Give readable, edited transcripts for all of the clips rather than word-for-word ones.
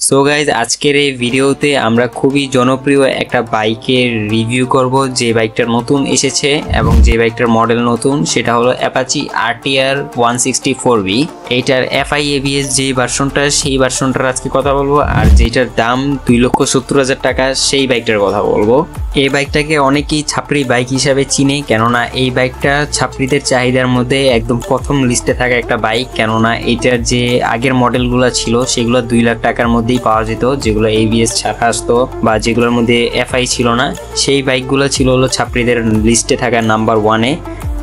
So guys আজকের এই ভিডিওতে আমরা খুবই জনপ্রিয় একটা বাইকের রিভিউ করব যে বাইকটা নতুন এসেছে এবং যে বাইকটার মডেল নতুন সেটা হলো অ্যাপাচি RTR 164V। এইটার FI ABS যে ভার্সনটা সেই ভার্সনটার আজকে কথা বলবো, আর যেটার দাম 2,70,000 টাকা সেই বাইকটার কথা বলবো। এই বাইকটাকে অনেকেই ছাপড়ি বাইক হিসাবে চিনে, কেননা এই বাইকটা ছাপড়িদের চাহিদার মধ্যে একদম প্রথম লিস্টে থাকা একটা বাইক। কেননা এটার যে আগের মডেলগুলো ছিল সেগুলো 2 লাখ টাকার মধ্যেই পাওয়া যেত, যেগুলো ABS ছাড়া আসতো বা যেগুলোর মধ্যে FI ছিল না, সেই বাইকগুলো ছিল হলো ছাপড়িদের লিস্টে থাকা নাম্বার 1-এ।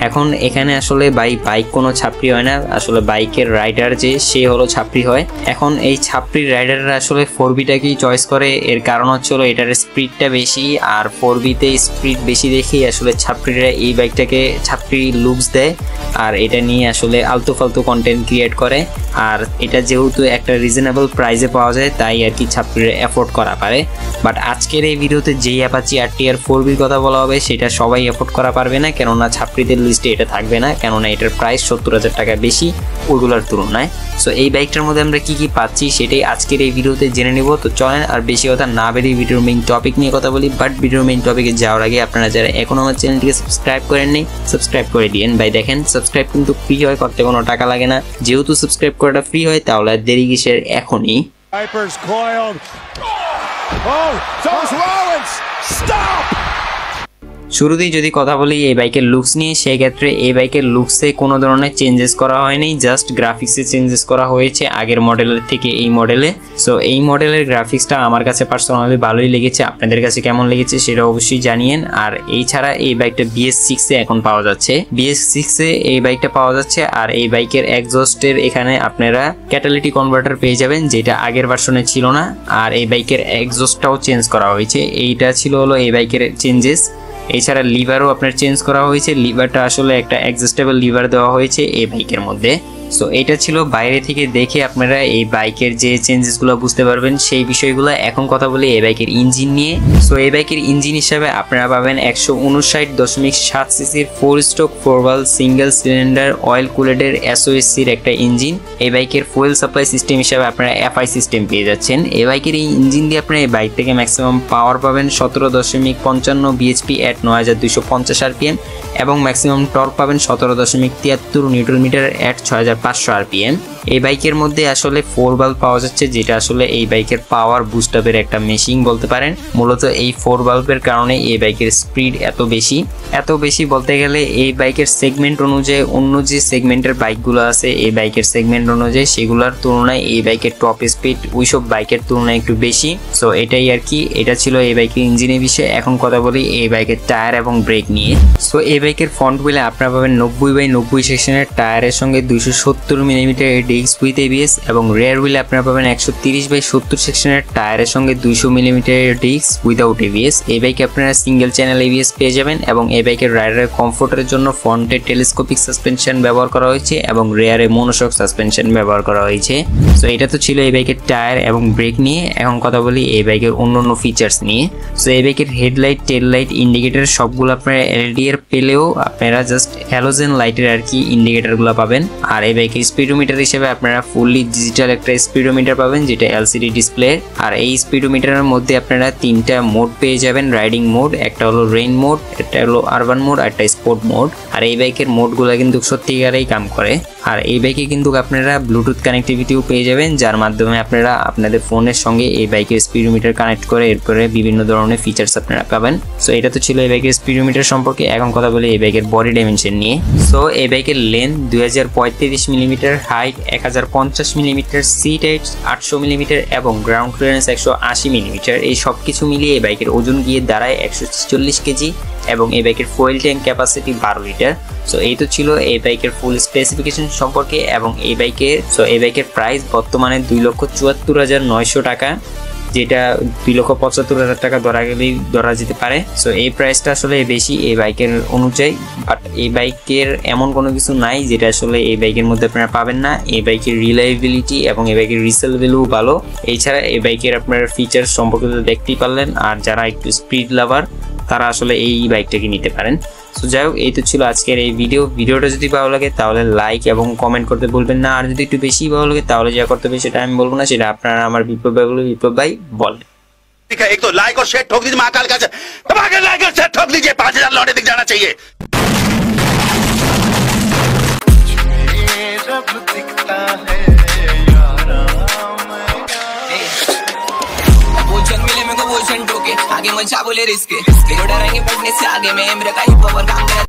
এখন এখানে আসলে বাইক কোনো ছাপড়ি হয় না, আসলে বাইকের রাইডার যে সে হলো ছাপড়ি হয়। এখন এই ছাপড়ির রাইডাররা আসলে 4B-টাকেই চয়েস করে, এর কারণ হচ্ছে হলো এটার স্পিডটা বেশি, আর 4B-তে স্পিড বেশি দেখেই আসলে ছাপড়িরা এই বাইকটাকে ছাপড়ি লুকস দেয়, আর এটা নিয়ে আসলে আলতু ফালতু কন্টেন্ট ক্রিয়েট করে। আর এটা যেহেতু একটা রিজনেবল প্রাইসে পাওয়া যায় তাই আর কি ছাপড়িরা অ্যাফোর্ড করা পারে। বাট আজকের এই ভিডিওতে যেই অ্যাপাচি RTR 4B কথা বলা হবে সেটা সবাই অ্যাফোর্ড করা পারবে না, কেননা ছাপড়িদের লিস্টে এটা থাকবে না, কেননা এটার প্রাইস 70,000 টাকা বেশি ওইগুলোর তুলনায়। সো এই বাইকটার মধ্যে আমরা কি কি পাচ্ছি সেটাই আজকের এই ভিডিওতে জেনে নেব। তো চলেন আর বেশি কথা না বেরিয়ে ভিডিওর মেইন টপিক নিয়ে কথা বলি। বাট ভিডিওর মেইন টপিকে যাওয়ার আগে আপনারা যারা এখনো আমার চ্যানেলটিকে সাবস্ক্রাইব করেননি সাবস্ক্রাইব করে দিন ভাই। দেখেন সাবস্ক্রাইব কিন্তু ফ্রি হয়, করতে কোনো টাকা লাগে না। যেহেতু সাবস্ক্রাইব করাটা ফ্রি হয় তাহলে আর দেরি কিসের, এখনই। শুরুতেই যদি কথা বলি এই বাইকের লুকস নিয়ে, সেই ক্ষেত্রে এই বাইকের লুকসে কোনো ধরনের চেঞ্জেস করা হয়নি, জাস্ট গ্রাফিক্সে চেঞ্জেস করা হয়েছে আগের মডেলের থেকে এই মডেলে। সো এই মডেলের গ্রাফিক্সটা আমার কাছে পার্সোনালি ভালোই লেগেছে, আপনাদের কাছে কেমন লেগেছে সেটা অবশ্যই জানিয়েন। আর এই ছাড়া এই বাইকটা BS6-এ এখন পাওয়া যাচ্ছে, BS6-এ এই বাইকটা পাওয়া যাচ্ছে। আর এই বাইকের এক্সস্টের এখানে আপনারা ক্যাটালিটিক কনভার্টার পেয়ে যাবেন, যেটা আগের ভার্সনে ছিল না। আর এই বাইকের এক্সস্টটাও চেঞ্জ করা হয়েছে, এইটা ছিল হলো এই বাইকের চেঞ্জেস। এছাড়া লিভারও আপনার চেঞ্জ করা হয়েছে, লিভারটা আসলে একটা অ্যাডজাস্টেবল লিভার দেওয়া হয়েছে এই বাইকের মধ্যে। সো এটা ছিল বাইরে থেকে দেখে আপনারা এই বাইকের যে চেঞ্জেসগুলো বুঝতে পারবেন সেই বিষয়গুলো। এখন কথা বলি এই বাইকের ইঞ্জিন নিয়ে। সো এই বাইকের ইঞ্জিন হিসাবে আপনারা পাবেন 159.7 সিসির 4 stroke 4 valve single cylinder oil কুলেটের SOHC-র একটা ইঞ্জিন। এই বাইকের ফুয়েল সাপ্লাই সিস্টেম হিসাবে আপনারা FI সিস্টেম পেয়ে যাচ্ছেন। এই বাইকের এই ইঞ্জিন দিয়ে আপনারা এই বাইক থেকে ম্যাক্সিমাম পাওয়ার পাবেন 17.55 bhp at 9250 rpm এবং ম্যাক্সিমাম টর্ক পাবেন 17.73 নিউটন মিটার at 6500 rpm। এই বাইকের মধ্যে আসলে 4 ভালভ পাওয়া যাচ্ছে, যেটা আসলে এই বাইকের পাওয়ার বুস্ট আপের একটা মেশিন বলতে পারেন। মূলত এই 4 ভালভের কারণে এই বাইকের স্পিড এত বেশি বলতে গেলে এই বাইকের সেগমেন্ট অনুযায়ী অন্য যে সেগমেন্টের বাইকগুলো আছে এই বাইকের সেগমেন্ট অনুযায়ী সেগুলোর তুলনায় এই বাইকের টপ স্পিড ওইসব বাইকের তুলনায় একটু বেশি। সো এটাই আর কি, এটা ছিল এই বাইকের ইঞ্জিনের বিষয়ে। এখন কথা বলি এই বাইকের টায়ার এবং ব্রেক নিয়ে। সো এই বাইকের ফ্রন্ট হুইলে আপনারা পাবেন 90/90 সেকশনের টায়ারের সঙ্গে 270 মিলিমিটার ডিস্ক উইথ ABS এবং রেয়ার হুইলে আপনারা পাবেন 130/70 সেকশনের টায়ারের সঙ্গে 200 মিলিমিটার ডিস্ক উইদাউট ABS। এই বাইকে আপনারা সিঙ্গেল চ্যানেল ABS পেয়ে যাবেন এবং এই বাইকের রাইডারের কমফোর্টের জন্য ফ্রন্টে টেলিস্কোপিক সাসপেনশন ব্যবহার করা হয়েছে এবং রেয়ারে মনোশক সাসপেনশন ব্যবহার করা হয়েছে। সো এটা তো ছিল এই বাইকের টায়ার এবং ব্রেক নিয়ে। এখন কথা বলি এই বাইকের অন্যান্য ফিচার্স নিয়ে। সো এই বাইকের হেডলাইট, টেল লাইট, ইন্ডিকেটর সবগুলো আপনারা LED এর পেলেও আপনারা জাস্ট হ্যালোজেন লাইটের আর কি ইন্ডিকেটরগুলো পাবেন। আর এই বাইকের স্পিডোমিটার হিসেবে আপনারা ফুললি ডিজিটাল একটা স্পিডোমিটার পাবেন, যেটা LCD ডিসপ্লে। আর এই স্পিডোমিটারের মধ্যে আপনারা 3টা মোড পেয়ে যাবেন, রাইডিং মোড, একটা হলো রেইন মোড, একটা হলো আরবান মোড, আর একটা স্পোর্ট মোড। আর এই বাইকের মোডগুলো কিন্তু সত্যিকারেই কাম করে। আর এই বাইকে কিন্তু আপনারা ব্লুটুথ কানেক্টিভিটিও পেয়ে যাবেন, যার মাধ্যমে আপনারা আপনাদের ফোনের সঙ্গে এই বাইকের স্পিডোমিটার কানেক্ট করে এরপরে বিভিন্ন ধরনের ফিচার্স আপনারা পাবেন। সো এটা তো ছিল এই বাইকের স্পিডোমিটার সম্পর্কে। এখন কথা বলি এই বাইকের বডি ডাইমেনশন নিয়ে। সো এই বাইকের length 2035 millimetre, height 1050 millimetre, seat height 800 millimetre এবং গ্রাউন্ড ক্লিয়ারেন্স 180 মিলিমিটার। এই সব কিছু মিলিয়ে এই বাইকের ওজন গিয়ে দাঁড়ায় 146 কেজি এবং এই বাইকের fuel tank capacity 12 litre. So এই তো ছিল এই বাইকের ফুল স্পেসিফিকেশন সম্পর্কে এবং এই বাইকের প্রাইস বর্তমানে 2,74,900 টাকা, যেটা 2,75,000 টাকা ধরা যেতে পারে। সো এই প্রাইসটা আসলে বেশি এই বাইকের অনুযায়ী। বাট এই বাইকের এমন কোনো কিছু নাই যেটা আসলে এই বাইকের মধ্যে আপনারা পাবেন না। এই বাইকের রিলায়েবিলিটি এবং এই বাইকের রিসেল ভ্যালু ভালো। এছাড়া এই বাইকের আপনারা ফিচার্স সম্পর্কে তো দেখতেই পারলেন। আর যারা একটু স্পিড লাভার তারা আসলে এই বাইকটাকে নিতে পারেন। সো যাই হোক, এই তো ছিল আজকের এই ভিডিওটা যদি ভালো লাগে তাহলে লাইক এবং কমেন্ট করতে ভুলবেন না। আর যদি একটু বেশি ভালো লাগে তাহলে যা করতে হবে সেটা আমি বলবো না, সেটা আপনারা আমার বিপ্লব ভাই বলেন। ठीक है, एक तो लाइक और शेयर ठोक दीजिए, महाकाल का दबाकर लाइक और शेयर ठोक दीजिए, 5000 लौटे दिख जाना चाहिए। आगे मचा बोले रिस्क डरेंगे बढ़ने से आगे में इम्र का ही पावर काम